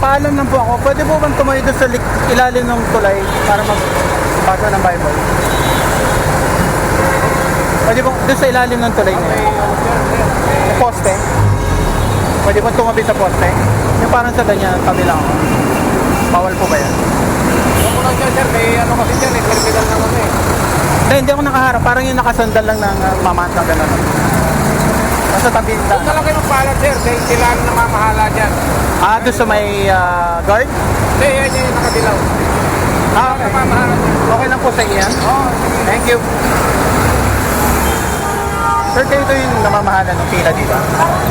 Papaalam lang po ako. Pwede po bang tumayo doon sa ilalim ng tulay para magbasa ng Bible? Pwede po doon sa ilalim ng tulay niya. Sa poste. Pwede po tumabi sa poste. Yung parang sa ganyan, tabi lang ako. Bawal po ba yan? Huwag mo lang dyan, sir. May ano kasi dyan, terminal naman eh. Hindi ako nakaharap. Parang yung nakasandal lang ng mamat na gano'n. Nasa tabi na. Huwag na lang kayo magpaalam, sir. Dahil sila ang namamahala dyan. Doon sa may guard? Hindi, yan yung nakadilaw. Okay. Namamahala dyan. Okay lang po sa inyo yan? Oo. Thank you. Sir, kayo ito yung namamahala ng pila dito.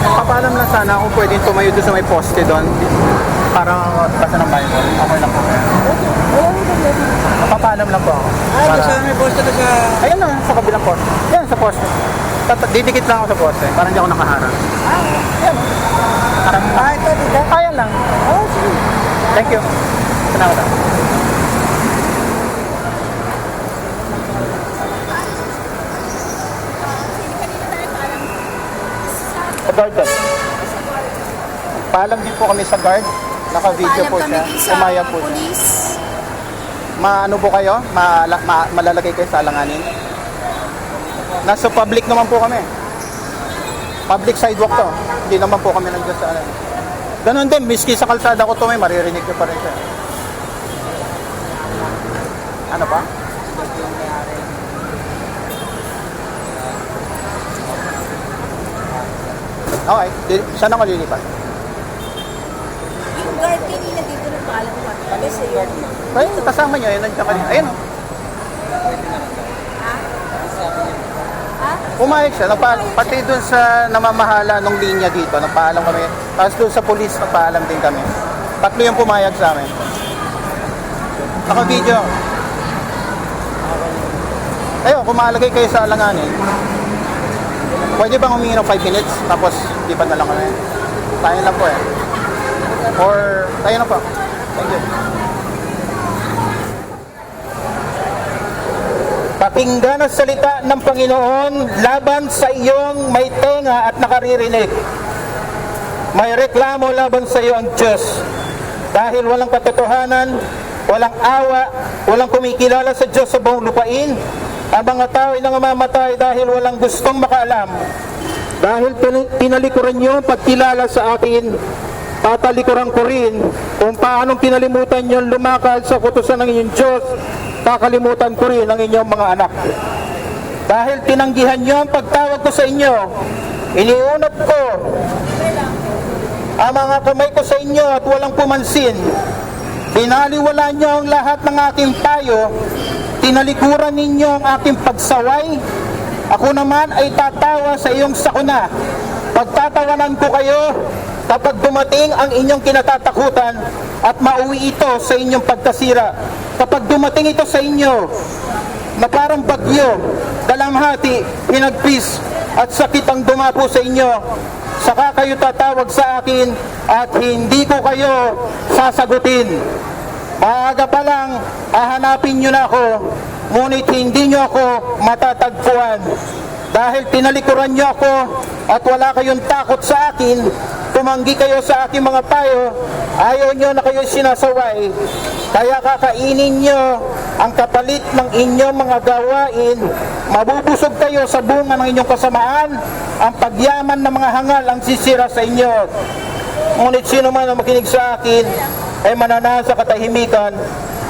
Papaalam lang sana kung pwedeng tumayo doon sa may poste doon para basa ng Bible. Okay lang po. Papaalam lang po ako. Doon sa may poste na sa... Ayun na, sa kabilang poste. Yan, sa poste. Didikit lang ako sa poste para hindi ako nakaharap. Yan. Ito, dito? Ayan lang. Sige. Thank you. Salamat ako. Sa guard doon. Paalam din po kami sa guard. Naka-video po siya. Umaya po siya. Maano po kayo? Malalagay kayo sa alanganin? Nasa public naman po kami. Public sidewalk to. Hindi naman po kami nandiyan sa ano. Ganon din, miski sa kalsada ko to may maririnig nyo pa rin siya. Ano pa? Okay, saan ako lilipat? Yung guard kanina dito nagpaalam ko. Kasi yun. Ayun, kasama nyo, yun nandiyan kanina. Ayun o. Pumayag siya, pati dun sa namamahala ng linya dito, nagpaalam kami. Tapos dun sa police, nagpaalam din kami. Tatlo yung pumayag sa amin. Naka-video. Ayun, kung malagay kayo sa alanganin, pwede bang humingi ng 5 minutes, tapos di pa na lang kami. Tayo lang po eh. Or, tayo na po. Thank you. Pakinggan ang salita ng Panginoon laban sa iyong may tenga at nakaririnig. May reklamo laban sa iyo ang Diyos. Dahil walang katotohanan, walang awa, walang kumikilala sa Diyos sa buong lupain, ang mga tao ay nangangamatay dahil walang gustong makaalam. Dahil pinalikuran niyo ang pagkilala sa akin, tatalikuran ko rin kung paanong pinalimutan niyo lumakad sa kutusan ng inyong Diyos, kakalimutan ko rin ang inyong mga anak. Dahil tinanggihan niyo ang pagtawag ko sa inyo, iniunat ko ang mga kamay ko sa inyo at walang pumansin. Binaliwala niyo ang lahat ng aking payo, tinalikuran ninyo ang aking pagsaway. Ako naman ay tatawa sa iyong sakuna. Pagtatawanan ko kayo kapag dumating ang inyong kinatatakutan at mauwi ito sa inyong pagkasira. Kapag dumating ito sa inyo na parang bagyo, dalamhati, hinagpis at sakit ang dumapo sa inyo, saka kayo tatawag sa akin at hindi ko kayo sasagutin. Maaga pa lang, hahanapin nyo na ako, ngunit hindi nyo ako matatagpuan. Dahil tinalikuran nyo ako at wala kayong takot sa akin, tumanggi kayo sa aking mga payo, ayaw nyo na kayo sinasaway, kaya kakainin nyo ang kapalit ng inyong mga gawain, mabubusog kayo sa bunga ng inyong kasamaan, ang pagyaman ng mga hangal ang sisira sa inyo. Ngunit sino man ang makinig sa akin ay mananasa sa katahimikan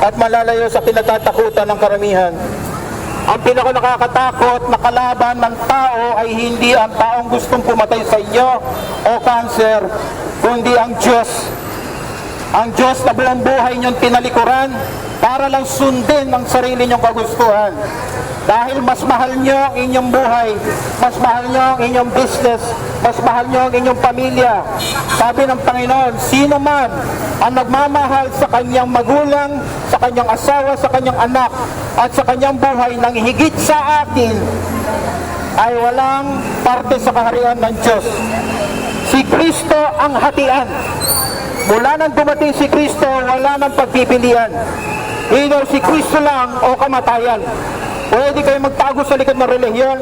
at malalayo sa kinatatakutan ng karamihan. Ang pinakanakakatakot na kalaban ng tao ay hindi ang taong gustong pumatay sa inyo o cancer, kundi ang Diyos. Ang Diyos na buong buhay niyong tinalikuran para lang sundin ang sarili niyong kagustuhan. Dahil mas mahal niyo ang inyong buhay, mas mahal niyo ang inyong business, mas mahal niyo ang inyong pamilya. Sabi ng Panginoon, sino man ang nagmamahal sa kanyang magulang, sa kanyang asawa, sa kanyang anak, at sa kanyang buhay nang higit sa akin, ay walang parte sa kaharian ng Diyos. Si Kristo ang hatian. Mula nang dumating si Kristo, wala nang pagpipilian. Either si Kristo lang o kamatayan. Pwede kayo magtago sa likod ng relihiyon,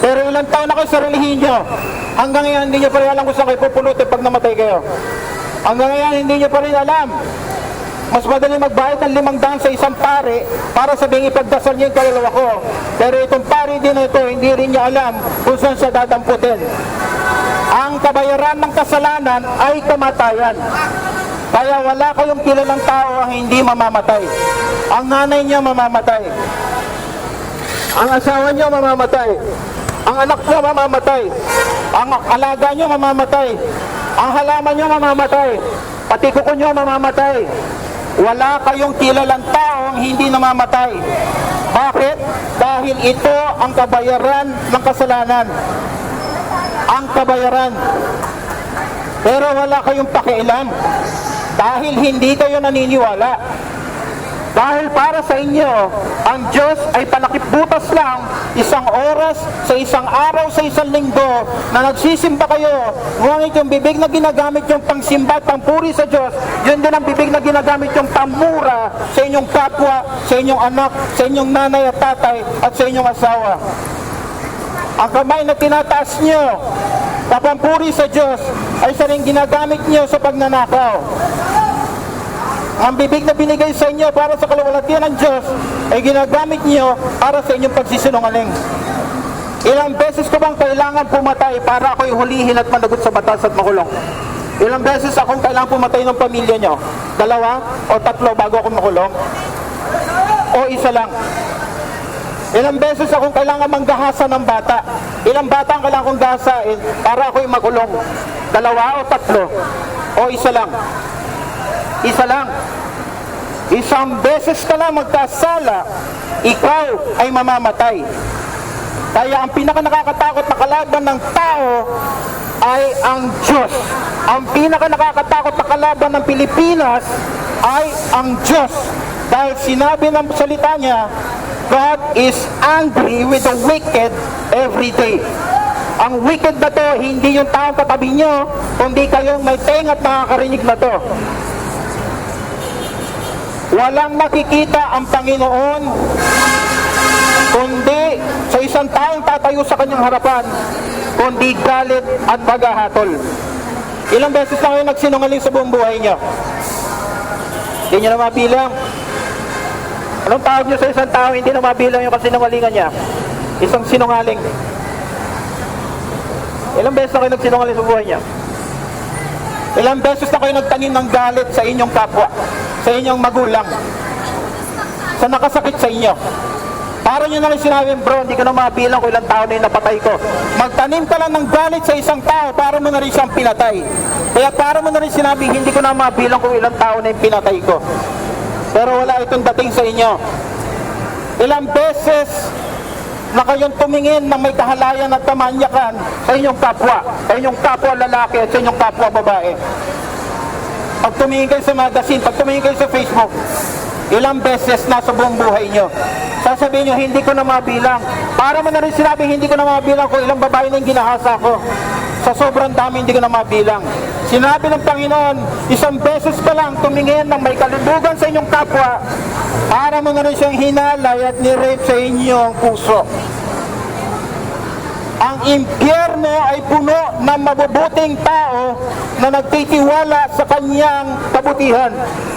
pero ilang taon na kayo sa relihiyon nyo, hanggang ngayon hindi nyo pa rin alam kung saan kayo pupulutin pag namatay kayo. Hanggang ngayon hindi nyo pa rin alam. Mas madali magbayad ng 500 sa isang pare para sabing ipagdasal niyo yung kaluluwa ko. Pero itong pare din ito, hindi rin niya alam kung saan siya dadamputin. Ang kabayaran ng kasalanan ay kamatayan. Kaya wala kayong kilalang tao ang hindi mamamatay. Ang nanay niya mamamatay. Ang asawa niya mamamatay. Ang anak niya mamamatay. Ang alaga niyo mamamatay. Ang halaman niyo mamamatay. Pati kuko niyo mamamatay. Wala kayong kilalang taong hindi namamatay. Bakit? Dahil ito ang kabayaran ng kasalanan. Ang kabayaran. Pero wala kayong pakialam. Dahil hindi kayo naniniwala. Dahil para sa inyo, ang Diyos ay palakip-butas lang, isang oras, sa isang araw, sa isang linggo, na nagsisimba kayo. Ngunit yung bibig na ginagamit yung pangsimba at pangpuri sa Diyos, yun din ang bibig na ginagamit yung pamura sa inyong kapwa, sa inyong anak, sa inyong nanay at tatay, at sa inyong asawa. Ang kamay na tinataas nyo, na pampuri sa Diyos, ay sa rin ginagamit nyo sa pagnanakaw. Ang bibig na binigay sa inyo para sa kaluwalhatian ng Diyos ay ginagamit niyo para sa inyong pagsisinungaling. Ilang beses ko bang kailangan pumatay para ako'y hulihin at managot sa batas at makulong? Ilang beses akong kailangan pumatay ng pamilya niyo? 2 o 3 bago ako makulong? O isa lang? Ilang beses akong kailangan manggahasa ng bata? Ilang bata ang kailangan kong gahasain para ako'y makulong? 2 o 3? O isa lang? Isa lang. Isang beses ka lang magkasala, ikaw ay mamamatay. Kaya ang pinaka-nakakatakot na kalaban ng tao ay ang Diyos. Ang pinaka-nakakatakot na kalaban ng Pilipinas ay ang Diyos. Dahil sinabi ng salita niya, God is angry with the wicked every day. Ang wicked na to, hindi yung taong katabi nyo, kundi kayong may tenga at nakakarinig na to. Walang makikita ang Panginoon kundi sa isang taong tatayo sa kanyang harapan, kundi galit at paghahatol. Ilang beses na kayo nagsinungaling sa buong buhay niyo? Hindi niyo na mabilang. Anong tawag niyo sa isang tao hindi na mabilang yung kasinungalingan niya? Isang sinungaling. Ilang beses na kayo nagsinungaling sa buhay niya? Ilang beses na kayo nagtanim ng galit sa inyong kapwa, sa inyong magulang, sa nakasakit sa inyo? Para nyo na rin sinabi, bro, hindi ko na mabilang kung ilang tao na yung napatay ko. Magtanim ka lang ng galit sa isang tao, para mo na rin siyang pinatay. Kaya para mo na rin sinabi, hindi ko na mabilang kung ilang tao na yung pinatay ko. Pero wala itong dating sa inyo. Ilang beses na kayong tumingin na may kahalayan at kamanyakan sa inyong kapwa lalaki at sa inyong kapwa babae. Pag tumingin kayo sa magazine, pag tumingin kayo sa Facebook, ilang beses na sa buong buhay nyo, sasabihin nyo, hindi ko na mabilang. Para mo na rin sinabi, hindi ko na mabilang kung ilang babae na yung ginahasa ko. Sa sobrang dami, hindi ko na mabilang. Sinabi ng Panginoon, isang beses pa lang tumingin ng may kalibugan sa inyong kapwa, para mo na rin siyang hinalay at nirape sa inyong puso. Ang impyerno ay puno ng mabubuting tao na nagtitiwala sa kanyang kabutihan.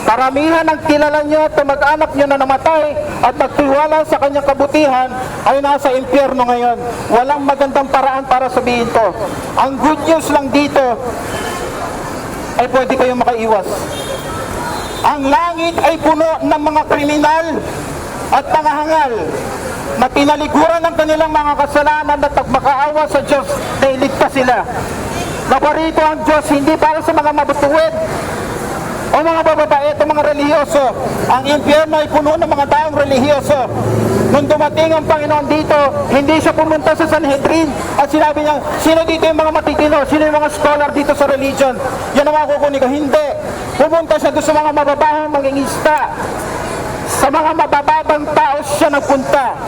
Karamihan ng kilala nyo at mag-anak nyo na namatay at nagtiwala sa kanyang kabutihan ay nasa impyerno ngayon. Walang magandang paraan para sabihin to. Ang good news lang dito ay pwede kayong makaiwas. Ang langit ay puno ng mga kriminal at pangahangal na pinaliguran ng kanilang mga kasalanan at magmakaawa sa Diyos na iligtas sila. Naparito ang Diyos hindi para sa mga mabutuwid o mga bababae o mga relihiyoso. Ang impyerno ay puno ng mga taong relihiyoso. Nung dumating ang Panginoon dito, hindi siya pumunta sa Sanhedrin at sinabi niya, sino dito yung mga matitino? Sino yung mga scholar dito sa religion? Yan ang mga kukunin ko. Hindi. Pumunta siya doon sa mga mababahang mangingista. Sa mga mabababang tao siya nagpunta.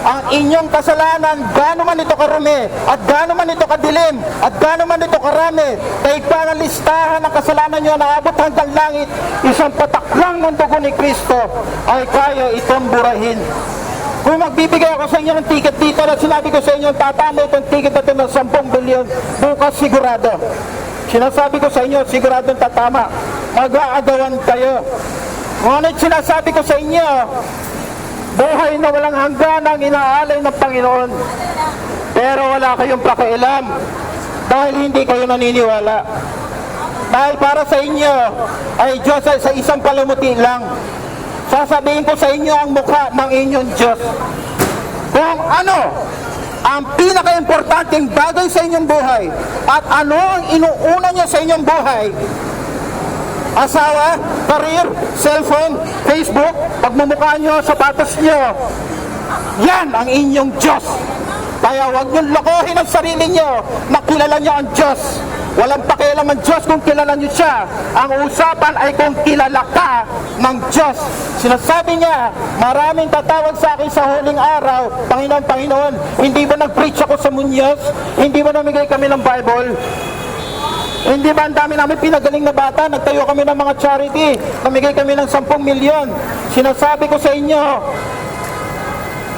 Ang inyong kasalanan, gaano man ito karumi, at gaano man ito kadilim, at gaano man ito karami, kahit pa ang listahan ng kasalanan nyo na abot hanggang langit, isang patak lang ng dugo ni Kristo ay kaya itong burahin. Kung magbibigay ako sa inyo ng ticket dito at sinabi ko sa inyo, tatamo itong ticket na ito ng 10 bilyon, bukas sigurado. Sinasabi ko sa inyo, siguradong tatama. Mag-aagawan kayo. Ngunit sinasabi ko sa inyo, buhay na walang hanggan ang inaalay ng Panginoon. Pero wala kayong pakialam dahil hindi kayo naniniwala. Dahil para sa inyo ay Diyos ay sa isang palamuti lang. Sasabihin ko sa inyo ang mukha ng inyong Diyos. Kung ano ang pinaka-importanting bagay sa inyong buhay at ano ang inuuna niya sa inyong buhay: asawa, career, cellphone, Facebook, pagmumukha nyo, sapatos nyo. Yan ang inyong Diyos. Kaya huwag nyo lokohin ang sarili nyo na kilala nyo ang Diyos. Walang pakialam ang Diyos kung kilala nyo siya. Ang usapan ay kung kilala ka ng Diyos. Sinasabi niya, maraming tatawag sa akin sa huling araw, Panginoon, Panginoon, hindi ba nag-preach ako sa Muñoz? Hindi ba namigay kami ng Bible? Hindi ba ang dami namin pinagaling na bata? Nagtayo kami ng mga charity. Namigay kami ng 10 milyon. Sinasabi ko sa inyo,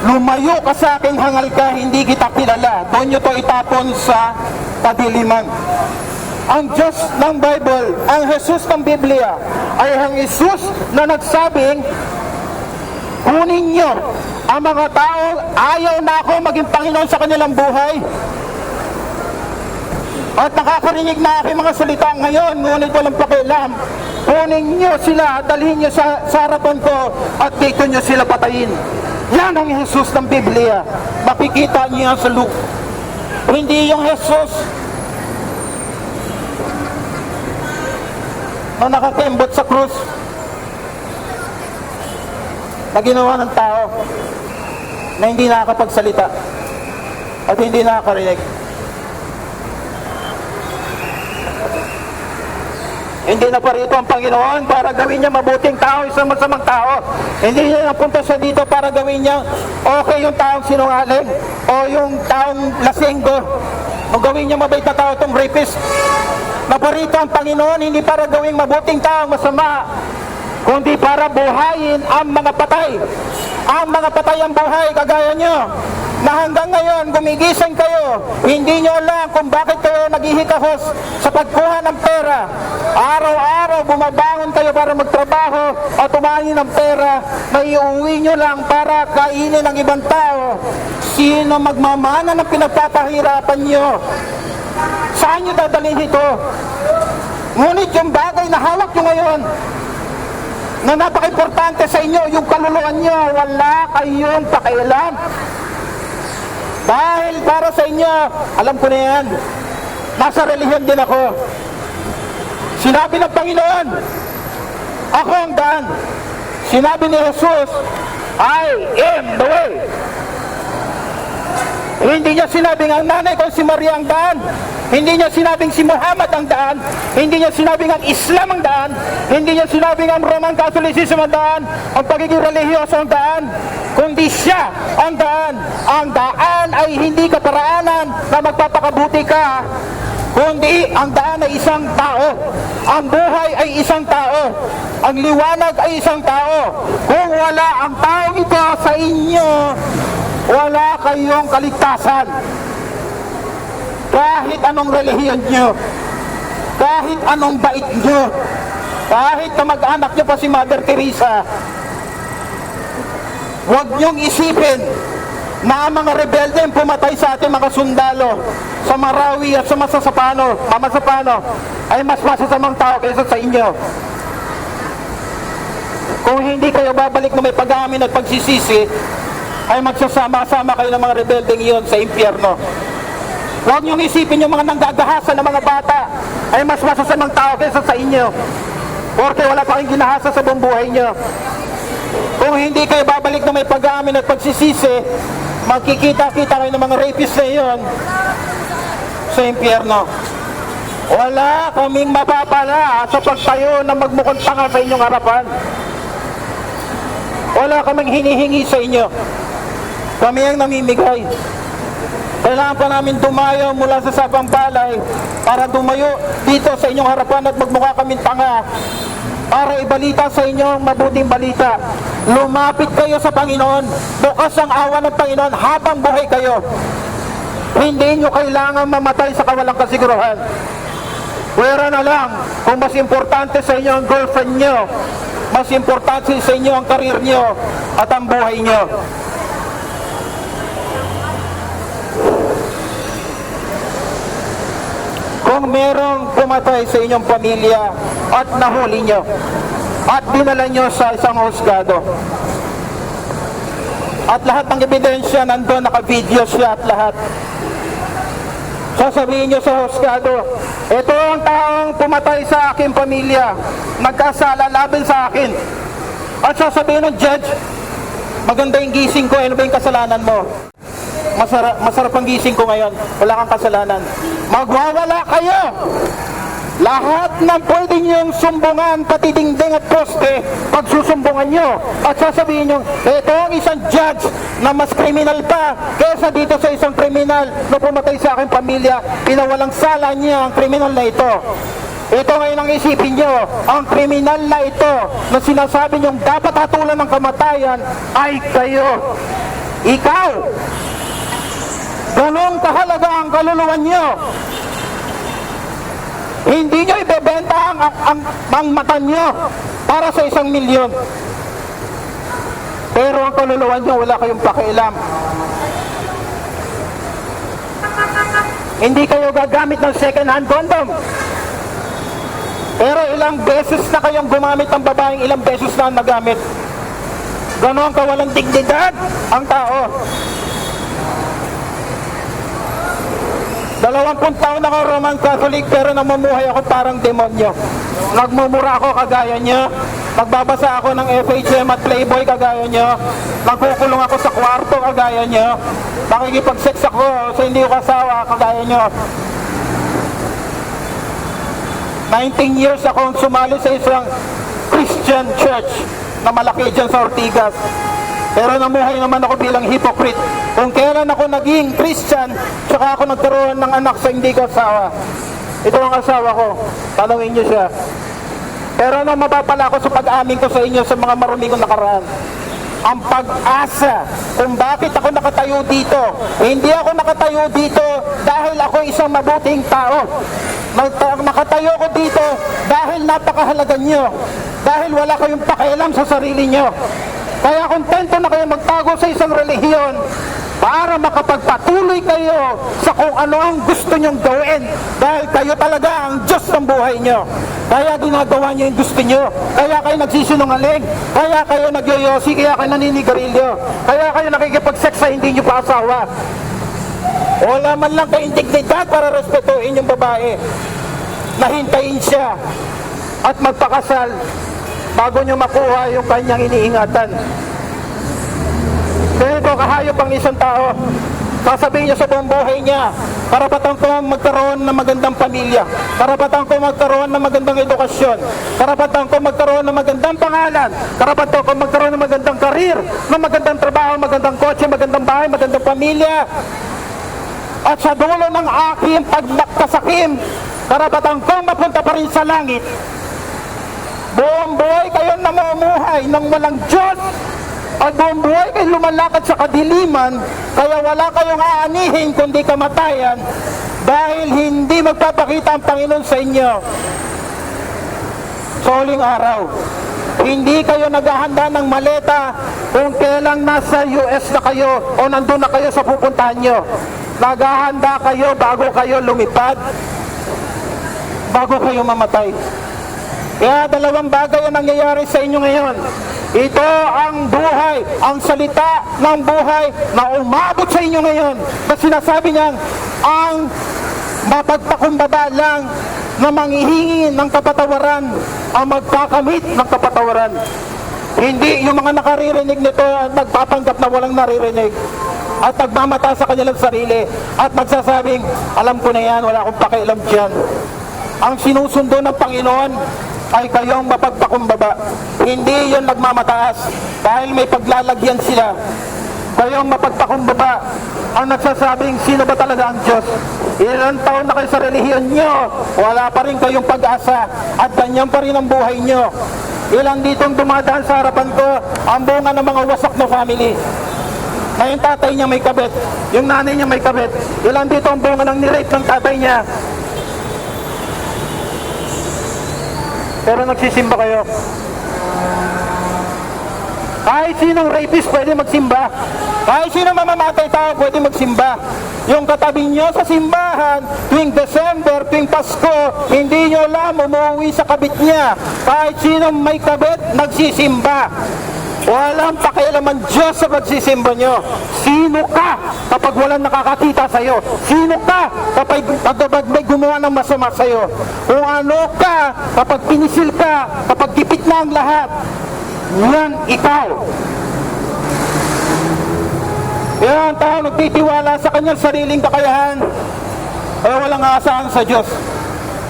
lumayo ka sa aking hangal ka, hindi kita kilala. Doon nyo to itapon sa kadiliman. Ang Diyos ng Bible, ang Jesus ng Biblia, ay ang Jesus na nagsabing, kunin nyo ang mga tao, ayaw na ako maging Panginoon sa kanilang buhay. At nakakarinig na aking mga salita ngayon, ngunit walang pakialam. Kunin nyo sila, dalhin nyo sa harapan ko, at dito nyo sila patayin. Yan ang Jesus ng Biblia. Makikita niyo sa Luke. Hindi yung Jesus na nakakembot sa krus na ginawa ng tao na hindi nakakapagsalita at hindi nakakarinig. Hindi na parito ang Panginoon para gawin niya mabuting tao, isang masamang tao. Hindi niya napunta siya dito para gawin niya okay yung taong sinungaling o yung taong lasenggo. O gawin niya mabait na tao itong rapist. Naparito ang Panginoon hindi para gawing mabuting tao masama, kundi para buhayin ang mga patay. Ang mga patay ang buhay, kagaya nyo, na hanggang ngayon gumigising kayo, hindi nyo alam kung bakit kayo naghihikahos sa pagkuha ng pera. Araw-araw bumabangon kayo para magtrabaho at umahin ng pera, may iuwi nyo lang para kainin ng ibang tao. Sino magmamana ng pinagpapahirapan nyo? Saan nyo dadalhin ito? Ngunit yung bagay na hawak nyo ngayon, na napaka-importante sa inyo, yung kaluluwa nyo, wala kayong pakialam. Dahil para sa inyo, alam ko na yan, nasa relihiyon din ako. Sinabi ng Panginoon, ako ang daan. Sinabi ni Jesus, I am the way. Hindi niya sinabing ang nanay ko si Maria ang daan. Hindi niya sinabing si Muhammad ang daan. Hindi niya sinabing ang Islam ang daan. Hindi niya sinabing ang Roman Catholicism ang daan. Ang pagiging religyoso ang daan. Kundi siya ang daan. Ang daan ay hindi kaparaanan na magpapakabuti ka, kundi ang daan ay isang tao. Ang buhay ay isang tao. Ang liwanag ay isang tao. Kung wala ang taong ito sa inyo, wala kayong kaligtasan. Kahit anong relihiyon nyo, kahit anong bait nyo, kahit kamag-anak nyo pa si Mother Teresa, huwag nyong isipin na ang mga rebelde ang pumatay sa ating mga sundalo sa Marawi at sa Masasapano, ay mas masasamang tao kaysa sa inyo. Kung hindi kayo babalik na may pag-aamin at pagsisisi, ay magsasama-sama kayo ng mga rebeldeng iyon sa impyerno. Huwag niyong isipin yung mga nanggagahasan ng mga bata ay mas masasamang tao kaysa sa inyo, porque wala pa kayong ginahasa sa buong buhay niyo. Kung hindi kayo babalik na may pag-aamin at pagsisisi, magkikita-kita kayo ng mga rapist na iyon sa impyerno. Wala kaming mapapala sa pagtayo na magmukhang tanga sa inyong harapan. Wala kaming hinihingi sa inyo. Kami ang namimigay. Kailangan pa namin dumayo mula sa Sabang Balay para dumayo dito sa inyong harapan at magmukha kaming tanga para ibalita sa inyo ang mabuting balita. Lumapit kayo sa Panginoon. Bukas ang awa ng Panginoon habang buhay kayo. Hindi nyo kailangan mamatay sa kawalang kasiguruhan. Pwera na lang kung mas importante sa inyo ang girlfriend nyo, mas importante sa inyo ang karir nyo at ang buhay nyo. Kung merong pumatay sa inyong pamilya at nahuli nyo at dinala nyo sa isang husgado, at lahat ng ebidensya nandun, naka-video siya at lahat, sasabihin nyo sa husgado, ito ang taong pumatay sa aking pamilya, nagkasala laban sa akin. At sasabihin ng judge, maganda yung gising ko, ano ba yung kasalanan mo? Masarap ang gising ko ngayon, wala kang kasalanan. Magwawala kayo! Lahat ng pwede niyong sumbungan, pati dingding at poste, pagsusumbungan nyo. At sasabihin nyo, ito ang isang judge na mas kriminal pa kesa dito sa isang kriminal na pumatay sa aking pamilya, pinawalang sala niya ang kriminal na ito. Ito ngayon ang isipin nyo, ang kriminal na ito na sinasabi nyong dapat hatulan ng kamatayan ay kayo. Ikaw! Ganun kahalaga ang kaluluwa nyo. Hindi nyo ibebenta ang mata nyo para sa 1 milyon. Pero ang kaluluwa nyo, wala kayong pakialam. Hindi kayo gagamit ng second-hand condom. Pero ilang beses na kayong gumamit ng babaeng, ilang beses na nagamit. Ganon kawalang dignidad ang tao. 20 taon ako Roman Catholic pero namumuhay ako parang demonyo. Nagmumura ako kagaya nyo. Nagbabasa ako ng FHM at Playboy kagaya nyo. Nagkukulong ako sa kwarto kagaya nyo. Nakikipag-sex ako sa hindi ko kasawa kagaya nyo. 19 years akong sumali sa isang Christian church na malaki dyan sa Ortigas. Pero namuhay naman ako bilang hypocrite. Kung kailan ako naging Christian, tsaka ako nagkaroon ng anak sa hindi ko asawa. Ito ang asawa ko. Tanungin niyo siya. Pero ano mapapala ako sa pag-amin ko sa inyo sa mga marumi kong nakaraan? Ang pag-asa kung bakit ako nakatayo dito. Hindi ako nakatayo dito dahil ako isang mabuting tao. Nakatayo ko dito dahil napakahalaga nyo. Dahil wala kayong pakialam sa sarili nyo. Kaya kontento na kayo magtago sa isang relihiyon para makapagpatuloy kayo sa kung ano ang gusto nyong gawin. Dahil kayo talaga ang Diyos ng buhay nyo. Kaya ginagawa nyo yung gusto nyo. Kaya kayo nagsisinungaling. Kaya kayo nagyoyosi. Kaya kayo naninigarilyo. Kaya kayo nakikipag-sex sa hindi nyo pa asawa. Wala man lang kayo dignidad para respetuhin yung babae. Nahintayin siya at magpakasal bago nyo makuha yung kanyang iniingatan. Ganito kahayop ang isang tao. Sasabihin niya sa buong buhay niya, karapatan ko magkaroon ng magandang pamilya, karapatan ko magkaroon ng magandang edukasyon, karapatan ko magkaroon ng magandang pangalan, karapatan ko magkaroon ng magandang karir, ng magandang trabaho, magandang kotse, magandang bahay, magandang pamilya. At sa dulo ng aking pagkasakim, karapatan ko mapunta pa rin sa langit. Buong buhay kayong namumuhay ng walang Diyos at buong buhay kayong lumalakad sa kadiliman, kaya wala kayong aanihin kundi kamatayan dahil hindi magpapakita ang Panginoon sa inyo. Sa huling araw, hindi kayo naghahanda ng maleta kung kailang nasa US na kayo o nandun na kayo sa pupuntahan nyo. Naghahanda kayo bago kayo lumipad, bago kayo mamatay. Kaya dalawang bagay ang nangyayari sa inyo ngayon. Ito ang buhay, ang salita ng buhay na umabot sa inyo ngayon. Na sinasabi niyang ang mapagpakumbaba lang na manghihingi ng kapatawaran ang magkakamit ng kapatawaran. Hindi yung mga nakaririnig nito at nagpapanggap na walang naririnig at nagmamata sa kanilang sarili at magsasabing, alam ko na yan, wala akong pakialam dyan. Ang sinusundo ng Panginoon ay kayong mapagpakumbaba. Hindi yun nagmamataas dahil may paglalagyan sila. Kayong mapagpakumbaba ang nagsasabing sino ba talaga ang Diyos. Ilang taon na kayo sa relihiyon nyo, wala pa rin kayong pag-asa at ganyan pa rin ang buhay nyo. Ilang ditong dumadaan sa harapan ko ang bunga ng mga wasak na family. Na yung tatay niya may kabit, yung nanay niya may kabit. Ilang dito ang bunga ng nirape ng tatay niya. pero nagsisimba kayo. Kahit sinong rapist pwede magsimba. Kahit sinong mamamatay tao pwede magsimba. Yung katabi nyo sa simbahan, tuwing December, tuwing Pasko, hindi nyo alam, umuwi sa kabit niya. Kahit sinong may kabit, nagsisimba. Walang pakialaman Diyos sa pagsisimba nyo. Sino ka kapag walang nakakakita sa'yo? Sino ka kapag may gumawa ng masama sa'yo? Kung ano ka kapag pinisil ka, kapag gipit na ang lahat, yan ikaw. Yan ang tao nagtitiwala sa kanyang sariling kakayahan ay walang aasahan sa Diyos.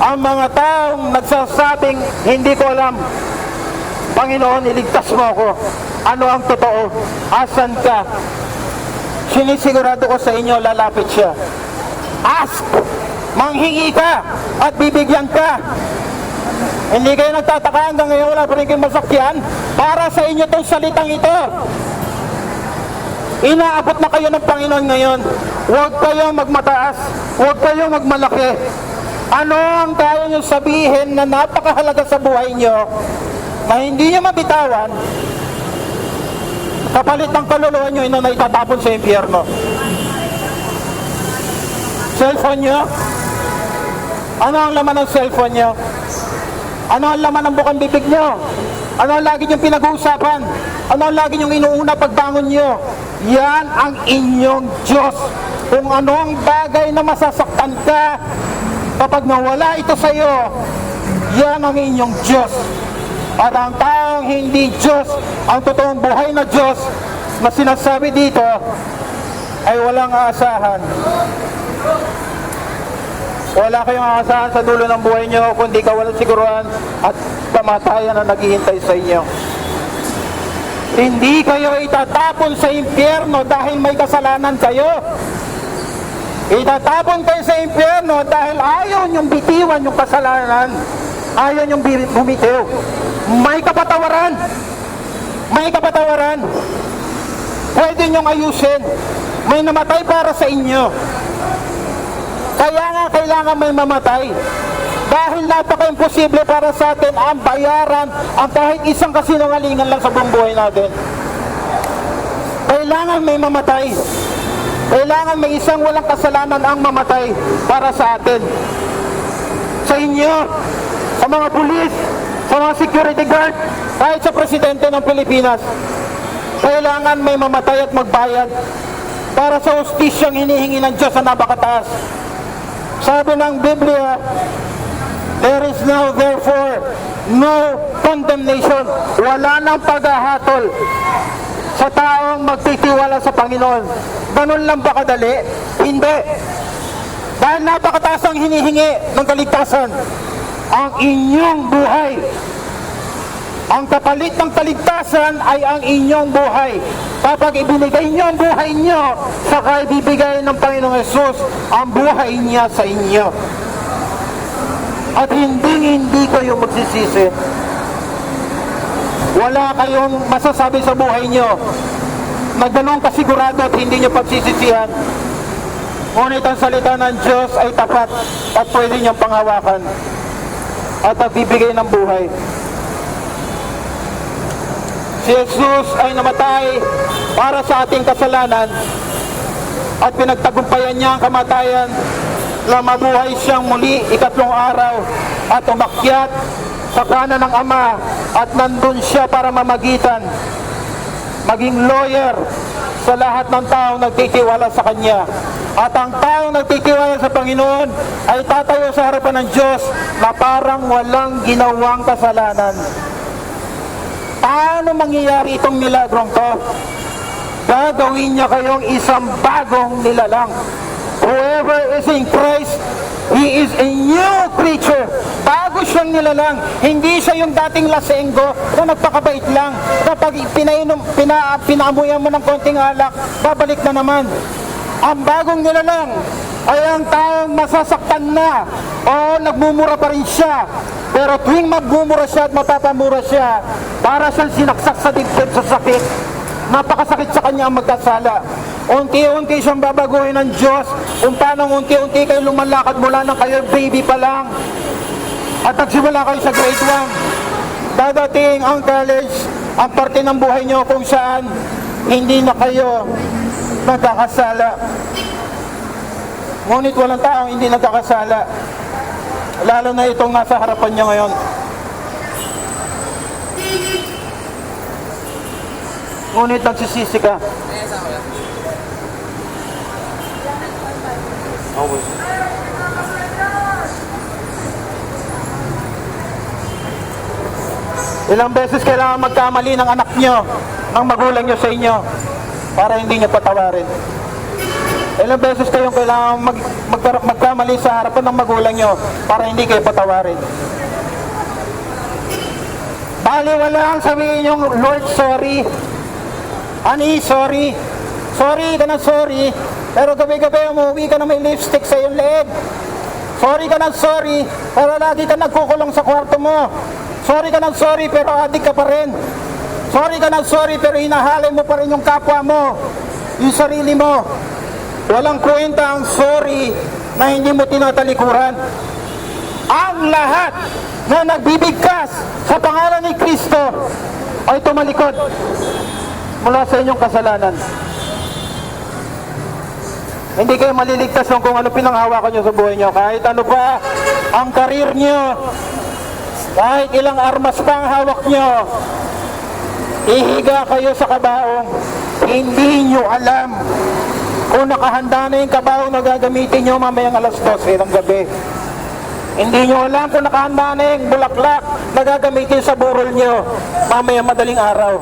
Ang mga taong nagsasabing hindi ko alam, Panginoon, iligtas mo ako. Ano ang totoo? Asan ka? Sinisigurado ko sa inyo, lalapit siya. Ask! Manghingi ka at bibigyan ka. Hindi kayo nagtataka hanggang ngayon wala pa rin kayong masakyan. Para sa inyo itong salitang ito. Inaabot na kayo ng Panginoon ngayon. Huwag kayong magmataas. Huwag kayong magmalaki. Ano ang kaya nyo sabihin na napakahalaga sa buhay nyo na hindi nyo mabitawan kapalit ng kaluluwa nyo na naitatapon sa impyerno? Cellphone nyo? Ano ang laman ng cellphone nyo? Ano ang laman ng bukang bibig nyo? Ano ang lagi nyong pinag-uusapan? Ano ang lagi nyong inuuna pagbangon nyo? Yan ang inyong Diyos. Kung ano ang bagay na masasaktan ka, kapag nawala ito sa iyo, yan ang inyong Diyos. At ang taong hindi Diyos, ang totoong buhay na Diyos na sinasabi dito, ay walang aasahan. Wala kayong aasahan sa dulo ng buhay nyo, kundi kawalan siguruhan at kamatayan na naghihintay sa inyo. Hindi kayo itatapon sa impyerno dahil may kasalanan kayo. Itatapon kayo sa impyerno dahil ayaw nyong bitiwan yung kasalanan. Ayaw nyong bumitiw. May kapatawaran. May kapatawaran. Pwede nyong ayusin. May namatay para sa inyo. Kaya nga kailangan may mamatay. Dahil napaka-imposible para sa atin ang bayaran ang kahit isang kasinungalingan lang sa buong buhay natin. Kailangan may mamatay. Kailangan may isang walang kasalanan ang mamatay para sa atin. Sa inyo, sa mga pulis, sa mga security guard, kahit sa presidente ng Pilipinas, kailangan may mamatay at magbayad para sa hustisyang hinihingi ng Diyos na napakataas. Sabi ng Biblia, there is now therefore no condemnation. Wala nang paghahatol sa taong magtitiwala sa Panginoon. Ganun lang ba kadali? Hindi. Dahil napakataas ang hinihingi ng kaligtasan. Ang inyong buhay. Ang kapalit ng kaligtasan ay ang inyong buhay. Kapag ibinigay nyo ang buhay nyo, saka ibibigay ng Panginoong Hesus ang buhay niya sa inyo. At hindi kayo magsisisi. Wala kayong masasabi sa buhay nyo na ganun kasigurado at hindi nyo pagsisisihan. Ngunit ang salita ng Diyos ay tapat at pwede niyang panghawakan at nagbibigay ng buhay. Si Jesus ay namatay para sa ating kasalanan at pinagtagumpayan niya ang kamatayan na mabuhay siyang muli ikatlong araw at umakyat sa kanan ng Ama at nandun siya para mamagitan, maging lawyer sa lahat ng taong nagtitiwala sa Kanya. At ang taong nagtitiwala sa Panginoon ay tatayo sa harapan ng Diyos na parang walang ginawang kasalanan. Paano mangyayari itong milagrong to? Gagawin niya kayong isang bagong nilalang. Whoever is in Christ, he is a new creature. Bago siyang nilalang. Hindi siya yung dating lasenggo na nagpakabait lang. Kapag pinaamuyan mo ng konting alak, babalik na naman. Ang bagong nilalang ay ang taong masasaktan na o nagmumura pa rin siya. Pero tuwing magmumura siya at mapapamura siya, para siyang sinaksak sa dibdib sa sakit. Napakasakit sa kanya ang magkasala. Unti-unti siyang babaguhin ng Diyos kung paano unti-unti kayo lumalakad mula nang kayo baby pa lang. at nagsimula kayo sa grade 1, dadating ang college, ang parte ng buhay nyo kung saan hindi na kayo nagkakasala. Ngunit walang taong hindi nagkakasala, lalo na itong nasa harapan nyo ngayon. Ngunit nagsisisi ka. Ilang beses kailangan magkamali ng anak nyo, ng magulang nyo sa inyo, para hindi nyo patawarin. Ilang beses kayong kailangan magkamali sa harapan ng magulang nyo, para hindi kayo patawarin. Baliwala ang sabihin yung Lord, sorry. Ani, sorry. Sorry ka na sorry, pero gabi-gabi umuwi ka na may lipstick sa iyong leeg. Sorry ka na sorry, pero lagi ka nagkukulong sa kwarto mo. Sorry ka ng sorry, pero adik ka pa rin. Sorry ka ng sorry, pero hinahalay mo pa rin yung kapwa mo, yung sarili mo. Walang kwenta ang sorry na hindi mo tinatalikuran. Ang lahat na nagbibigkas sa pangalan ni Kristo ay tumalikod mula sa inyong kasalanan. Hindi kayo maliligtas kung ano pinanghawakan nyo sa buhay nyo. Kahit ano pa ang karir nyo, kahit ilang armas pa ang hawak nyo, ihiga kayo sa kabaong, hindi nyo alam kung nakahanda na yung kabaong na gagamitin nyo mamayang alas 12 ng gabi. Hindi nyo alam kung nakahanda na yung bulaklak na gagamitin sa burol nyo mamayang madaling araw.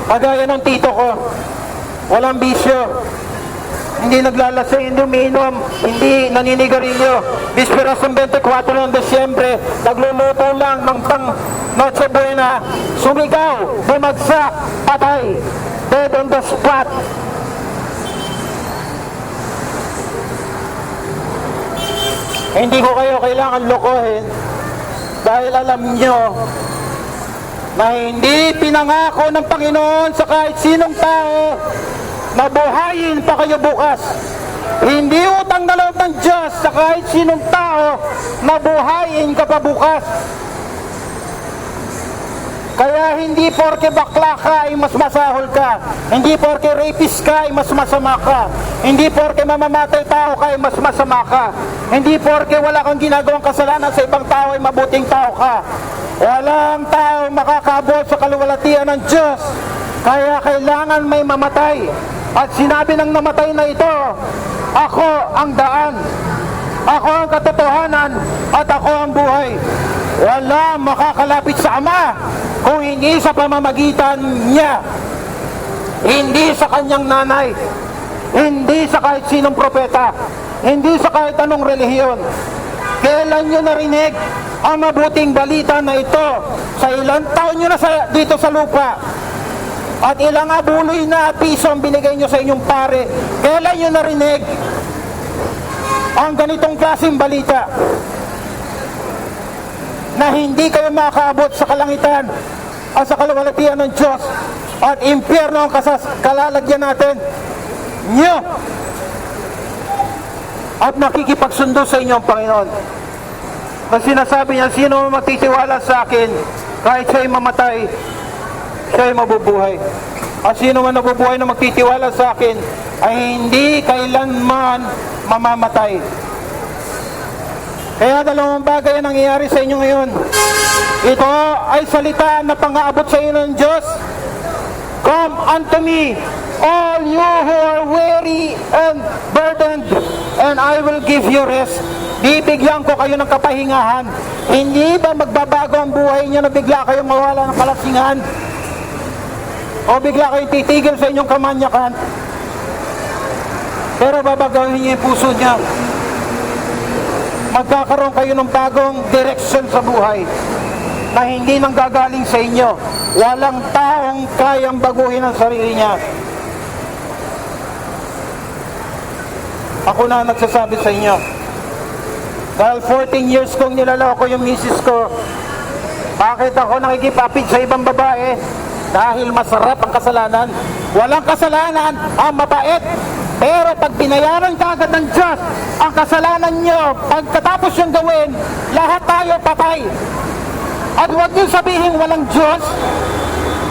Kagaya ng tito ko, walang bisyo, hindi naglalasing, hindi umiinom, hindi naninigarilyo. Bisperas ng 24 ng Desyembre, nagluluto lang ng pang Noche Buena, sumigaw, bumagsak, patay, dead on the spot. Hindi ko kayo kailangan lokohin dahil alam nyo na hindi pinangako ng Panginoon sa kahit sinong tao na buhayin pa kayo bukas. Hindi utang na loob ng Diyos sa kahit sinong tao na buhayin ka pa bukas. Kaya hindi porke bakla ka ay mas masahol ka. Hindi porke rapist ka ay mas masama ka. Hindi porke mamamatay tao ka ay mas masama ka. Hindi porke wala kang ginagawang kasalanan sa ibang tao ay mabuting tao ka. Walang tao makakabot sa kaluwalhatian ng Diyos. Kaya kailangan may mamatay. At sinabi ng namatay na ito, ako ang daan, ako ang katotohanan, at ako ang buhay. Wala makakalapit sa Ama kung hindi sa pamamagitan niya. Hindi sa kanyang nanay, hindi sa kahit sinong propeta, hindi sa kahit anong relihiyon. Kailan nyo narinig ang mabuting balita na ito sa ilang taon nyo na dito sa lupa? At ilang abuloy na piso ang binigay nyo sa inyong pare? Kailan nyo narinig ang ganitong klaseng balita? Na hindi kayo makaabot sa kalangitan at sa kaluwalhatian ng Diyos at impyerno ang kalalagyan natin nyo at nakikipagsundo sa inyo ang Panginoon. Na sinasabi niya, sino magtitiwala sa akin kahit siya'y mamatay, siya'y mabubuhay. At sino man nabubuhay na magtitiwala sa akin ay hindi kailanman mamamatay. Kaya dalawang bagay ang nangyayari sa inyo ngayon. Ito ay salita na pang-aabot sa inyo ng Diyos. Come unto me, all you who are weary and burdened, and I will give you rest. Bibigyan ko kayo ng kapahingahan. Hindi ba magbabago ang buhay niyo na bigla kayong mawala ng kalasingan? O bigla kayong titigil sa inyong kamanyakan? Pero babagawin niyo yung puso niya. Magkakaroon kayo ng bagong direksyon sa buhay na hindi nang gagaling sa inyo. Walang taong kayang baguhin ang sarili niya. Ako na nagsasabi sa inyo. Dahil 14 years kong nilaloko yung misis ko, bakit ako nakikipapit sa ibang babae? Dahil masarap ang kasalanan. Walang kasalanan ang mabait. Pero pag binayaran ka agad ng Diyos ang kasalanan nyo, pagkatapos yung gawin, lahat tayo patay. At huwag nyo sabihin walang Diyos,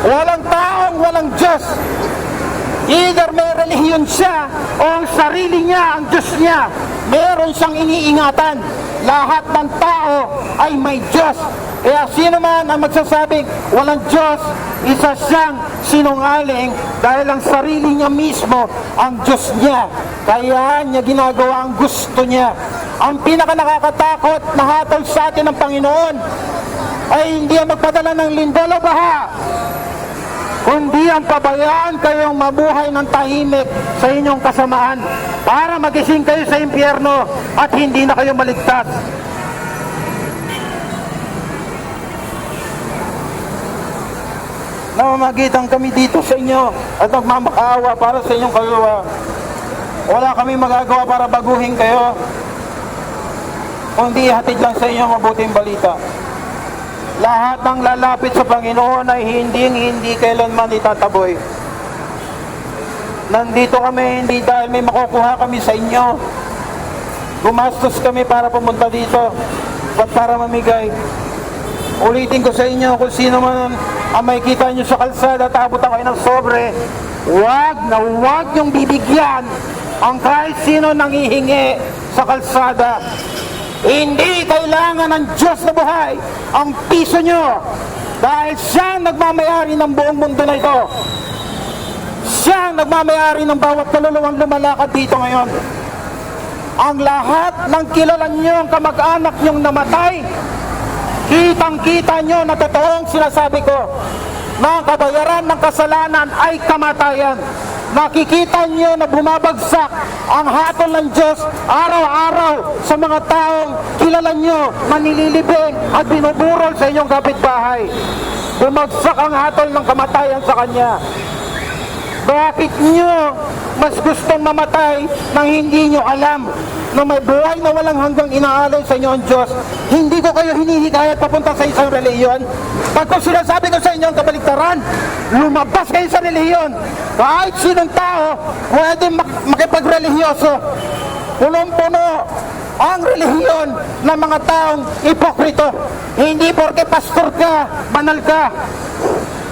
walang taong walang Diyos. Either may relihiyon siya o ang sarili niya, ang Diyos niya, meron siyang iniingatan. Lahat ng tao ay may Diyos. Kaya sino man ang magsasabing walang Diyos, isa siyang sinungaling dahil ang sarili niya mismo ang Diyos niya. Kaya niya ginagawa ang gusto niya. Ang pinaka nakakatakot na hatol sa atin ng Panginoon ay hindi ang magpadala ng lindol o baha, kundi ang pabayaan kayong mabuhay ng tahimik sa inyong kasamaan para magising kayo sa impyerno at hindi na kayo maligtas. Namamagitan kami dito sa inyo at nagmamakaawa para sa inyong kaluluwa. Wala kami magagawa para baguhin kayo, kundi hatid lang sa inyo mabuting balita. Lahat ng lalapit sa Panginoon ay hindi kailanman itataboy. Nandito kami hindi dahil may makukuha kami sa inyo. Gumastos kami para pumunta dito at para mamigay. Ulitin ko sa inyo, kung sino man ang may kita nyo sa kalsada at abot kayo ng sobre, huwag nyong bibigyan ang kahit sino nanghihingi sa kalsada. Hindi kailangan ng Diyos na buhay ang piso nyo dahil siya ang nagmamayari ng buong mundo na ito. Siya ang nagmamayari ng bawat kaluluwang lumalakad dito ngayon. Ang lahat ng kilala nyo, ang kamag-anak nyong namatay, kitang-kita nyo na totoong sinasabi ko na ang kabayaran ng kasalanan ay kamatayan. Nakikita nyo na bumabagsak ang hatol ng Diyos araw-araw sa mga taong kilala nyo, manililibing at binuburol sa inyong kapitbahay. Bumagsak ang hatol ng kamatayan sa Kanya. Bakit nyo mas gustong mamatay nang hindi nyo alam na may buhay na walang hanggang inaalay sa inyo ang Diyos? Hindi ko kayo hinihikayat papunta sa isang relihiyon. Pag kung sinasabi ko sa inyo ang kabaligtaran, lumabas kayo sa relihiyon. Kahit sinong tao pwede makipagrelihiyoso. Punong-puno ang relihiyon ng mga taong ipokrito. Hindi porke pastor ka, banal ka.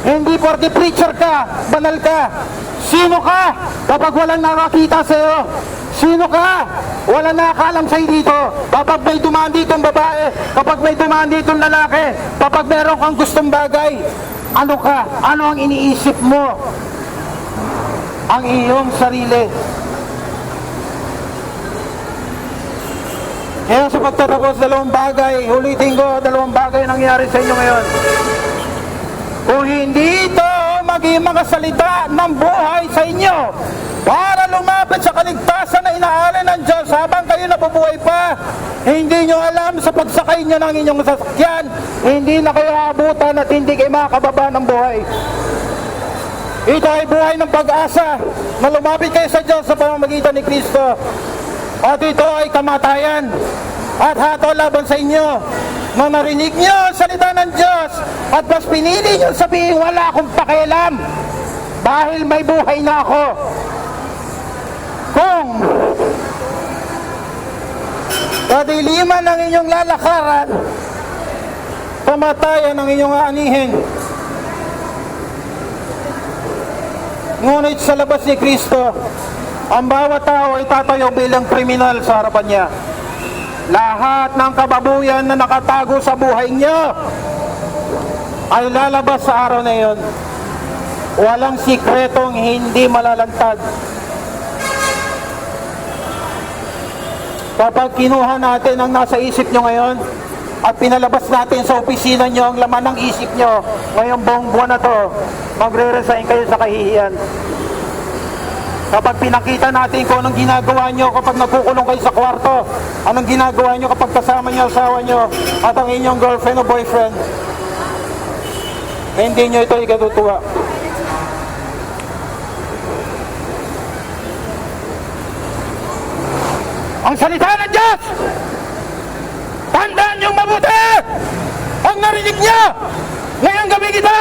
Hindi porke preacher ka, banal ka. Sino ka kapag walang nakakita sa'yo? Sino ka? Wala nakakalam sa'yo dito. Kapag may dumaan ditong babae, kapag may dumaan ditong lalaki, kapag meron kang gustong bagay, ano ka? Ano ang iniisip mo? Ang iyong sarili. Kaya sa pagtatapos, dalawang bagay, ulitin ko, dalawang bagay nangyari sa inyo ngayon. Kung hindi ito maging mga salita ng buhay sa inyo para lumapit sa kaligtasan na inaalay ng Diyos habang kayo nabubuhay pa, hindi nyo alam sa pagsakay nyo ng inyong sasakyan, hindi na kayo aabutan at hindi kayo makakababa ng buhay. Ito ay buhay ng pag-asa na lumapit kayo sa Diyos sa pamamagitan ni Kristo. At ito ay kamatayan at hatol laban sa inyo. Nang narinig nyo ang salita ng Diyos at mas pinili nyo sabihin wala akong pakialam dahil may buhay na ako. Kung kadiliman ng inyong lalakaran, kamatayan ang inyong aanihin. Ngunit sa labas ni Kristo, ang bawat tao ay tatayo bilang kriminal sa harapan niya. Lahat ng kababuyan na nakatago sa buhay niyo ay lalabas sa araw na iyon. Walang sikretong hindi malalantad. Kapag kinuha natin ang nasa isip nyo ngayon at pinalabas natin sa opisina nyo ang laman ng isip nyo ngayong buong buwan na to, magre-resign kayo sa kahihiyan. Kapag pinakita natin kung anong ginagawa nyo kapag nagkukulong kayo sa kwarto, anong ginagawa nyo kapag kasama nyo asawa nyo at ang inyong girlfriend o boyfriend, hindi nyo ito ikatutuwa. Ang salita ng Diyos, tandaan nyo mabuti ang narinig niya ngayong gabi kita.